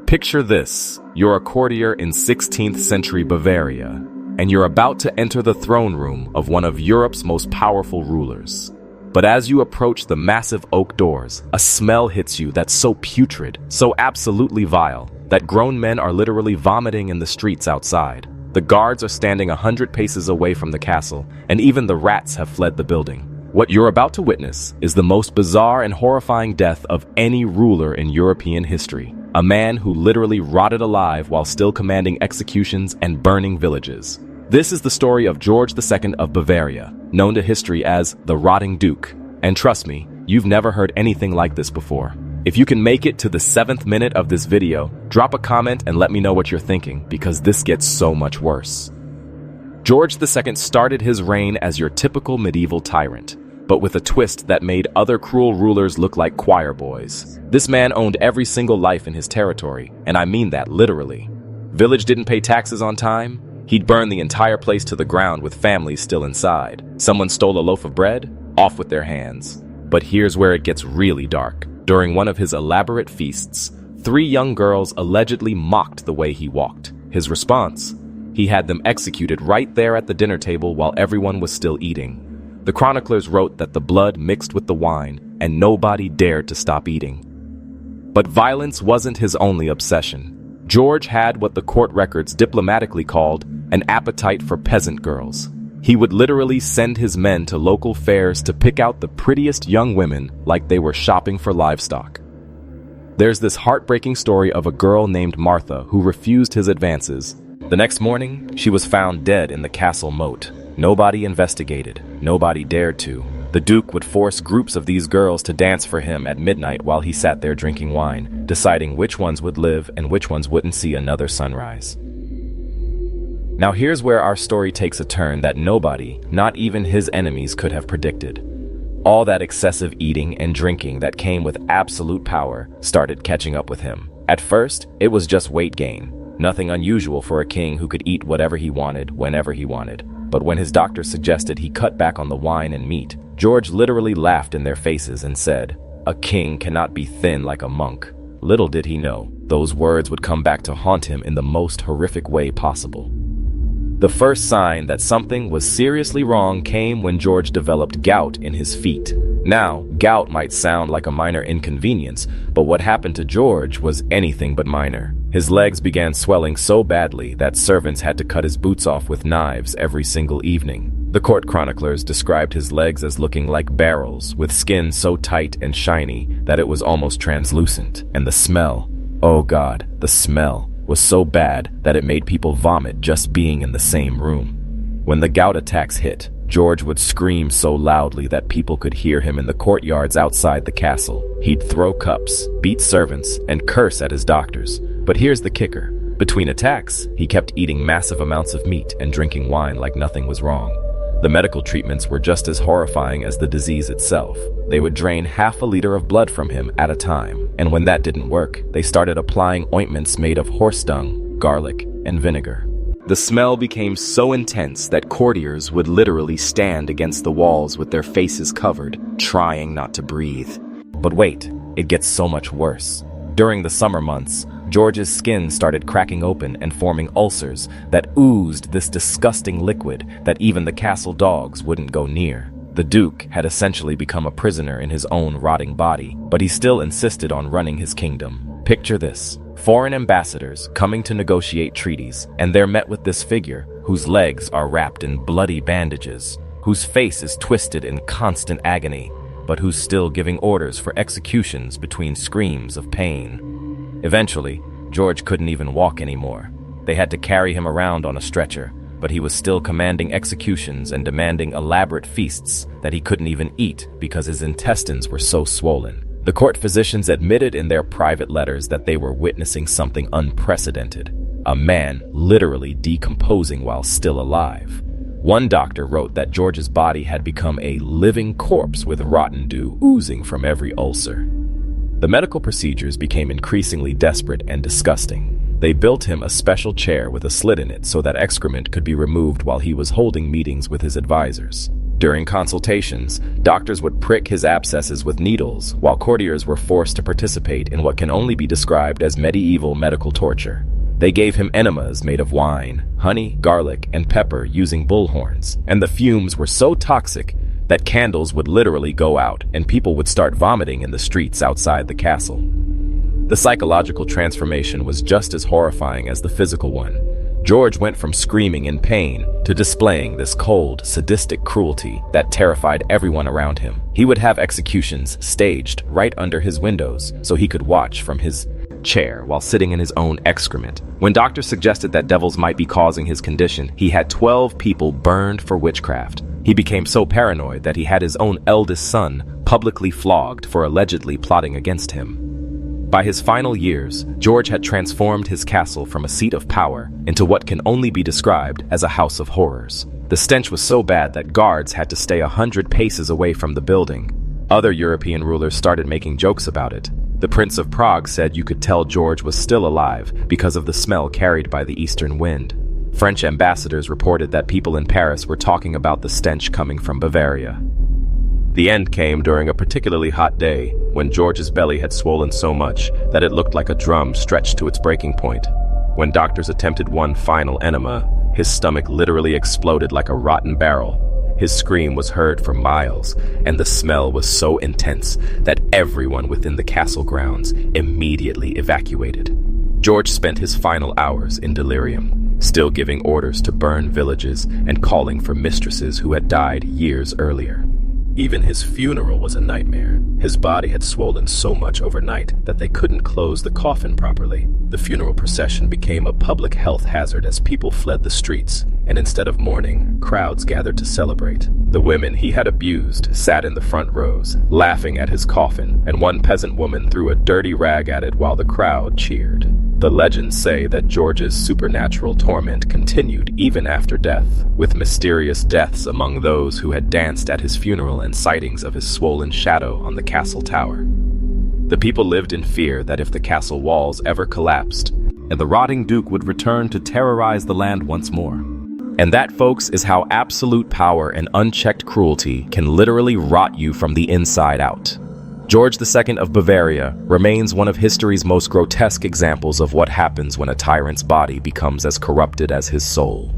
Picture this. You're a courtier in 16th century Bavaria, and you're about to enter the throne room of one of Europe's most powerful rulers. But as you approach the massive oak doors, a smell hits you that's so putrid, so absolutely vile, that grown men are literally vomiting in the streets outside. The guards are standing 100 paces away from the castle, and even the rats have fled the building. What you're about to witness is the most bizarre and horrifying death of any ruler in European history. A man who literally rotted alive while still commanding executions and burning villages. This is the story of George II of Bavaria, known to history as the Rotting Duke. And trust me, you've never heard anything like this before. If you can make it to the 7th minute of this video, drop a comment and let me know what you're thinking, because this gets so much worse. George II started his reign as your typical medieval tyrant, but with a twist that made other cruel rulers look like choir boys. This man owned every single life in his territory, and I mean that literally. Village didn't pay taxes on time? He'd burn the entire place to the ground with families still inside. Someone stole a loaf of bread? Off with their hands. But here's where it gets really dark. During one of his elaborate feasts, 3 young girls allegedly mocked the way he walked. His response? He had them executed right there at the dinner table while everyone was still eating. The chroniclers wrote that the blood mixed with the wine, and nobody dared to stop eating. But violence wasn't his only obsession. George had what the court records diplomatically called an appetite for peasant girls. He would literally send his men to local fairs to pick out the prettiest young women like they were shopping for livestock. There's this heartbreaking story of a girl named Martha who refused his advances. The next morning, she was found dead in the castle moat. Nobody investigated. Nobody dared to. The Duke would force groups of these girls to dance for him at midnight while he sat there drinking wine, deciding which ones would live and which ones wouldn't see another sunrise. Now here's where our story takes a turn that nobody, not even his enemies, could have predicted. All that excessive eating and drinking that came with absolute power started catching up with him. At first, it was just weight gain. Nothing unusual for a king who could eat whatever he wanted, whenever he wanted. But when his doctor suggested he cut back on the wine and meat, George literally laughed in their faces and said, "A king cannot be thin like a monk." Little did he know, those words would come back to haunt him in the most horrific way possible. The first sign that something was seriously wrong came when George developed gout in his feet. Now, gout might sound like a minor inconvenience, but what happened to George was anything but minor. His legs began swelling so badly that servants had to cut his boots off with knives every single evening. The court chroniclers described his legs as looking like barrels, with skin so tight and shiny that it was almost translucent. And the smell, oh God, the smell was so bad that it made people vomit just being in the same room. When the gout attacks hit, George would scream so loudly that people could hear him in the courtyards outside the castle. He'd throw cups, beat servants, and curse at his doctors. But here's the kicker. Between attacks, he kept eating massive amounts of meat and drinking wine like nothing was wrong. The medical treatments were just as horrifying as the disease itself. They would drain half a liter of blood from him at a time, and when that didn't work, they started applying ointments made of horse dung, garlic, and vinegar. The smell became so intense that courtiers would literally stand against the walls with their faces covered, trying not to breathe. But wait, it gets so much worse. During the summer months, George's skin started cracking open and forming ulcers that oozed this disgusting liquid that even the castle dogs wouldn't go near. The Duke had essentially become a prisoner in his own rotting body, but he still insisted on running his kingdom. Picture this. Foreign ambassadors coming to negotiate treaties, and they're met with this figure whose legs are wrapped in bloody bandages, whose face is twisted in constant agony, but who's still giving orders for executions between screams of pain. Eventually, George couldn't even walk anymore. They had to carry him around on a stretcher, but he was still commanding executions and demanding elaborate feasts that he couldn't even eat because his intestines were so swollen. The court physicians admitted in their private letters that they were witnessing something unprecedented, a man literally decomposing while still alive. One doctor wrote that George's body had become a living corpse with rotten dew oozing from every ulcer. The medical procedures became increasingly desperate and disgusting. They built him a special chair with a slit in it so that excrement could be removed while he was holding meetings with his advisors. During consultations, doctors would prick his abscesses with needles, while courtiers were forced to participate in what can only be described as medieval medical torture. They gave him enemas made of wine, honey, garlic, and pepper using bullhorns, and the fumes were so toxic that candles would literally go out and people would start vomiting in the streets outside the castle. The psychological transformation was just as horrifying as the physical one. George went from screaming in pain to displaying this cold, sadistic cruelty that terrified everyone around him. He would have executions staged right under his windows so he could watch from his chair while sitting in his own excrement. When doctors suggested that devils might be causing his condition, he had 12 people burned for witchcraft. He became so paranoid that he had his own eldest son publicly flogged for allegedly plotting against him. By his final years, George had transformed his castle from a seat of power into what can only be described as a house of horrors. The stench was so bad that guards had to stay 100 paces away from the building. Other European rulers started making jokes about it. The Prince of Prague said you could tell George was still alive because of the smell carried by the eastern wind. French ambassadors reported that people in Paris were talking about the stench coming from Bavaria. The end came during a particularly hot day when George's belly had swollen so much that it looked like a drum stretched to its breaking point. When doctors attempted one final enema, his stomach literally exploded like a rotten barrel. His scream was heard for miles, and the smell was so intense that everyone within the castle grounds immediately evacuated. George spent his final hours in delirium, still giving orders to burn villages and calling for mistresses who had died years earlier. Even his funeral was a nightmare. His body had swollen so much overnight that they couldn't close the coffin properly. The funeral procession became a public health hazard as people fled the streets, and instead of mourning, crowds gathered to celebrate. The women he had abused sat in the front rows, laughing at his coffin, and one peasant woman threw a dirty rag at it while the crowd cheered. The legends say that George's supernatural torment continued even after death, with mysterious deaths among those who had danced at his funeral and sightings of his swollen shadow on the castle tower. The people lived in fear that if the castle walls ever collapsed, and the rotting duke would return to terrorize the land once more. And that, folks, is how absolute power and unchecked cruelty can literally rot you from the inside out. George II of Bavaria remains one of history's most grotesque examples of what happens when a tyrant's body becomes as corrupted as his soul.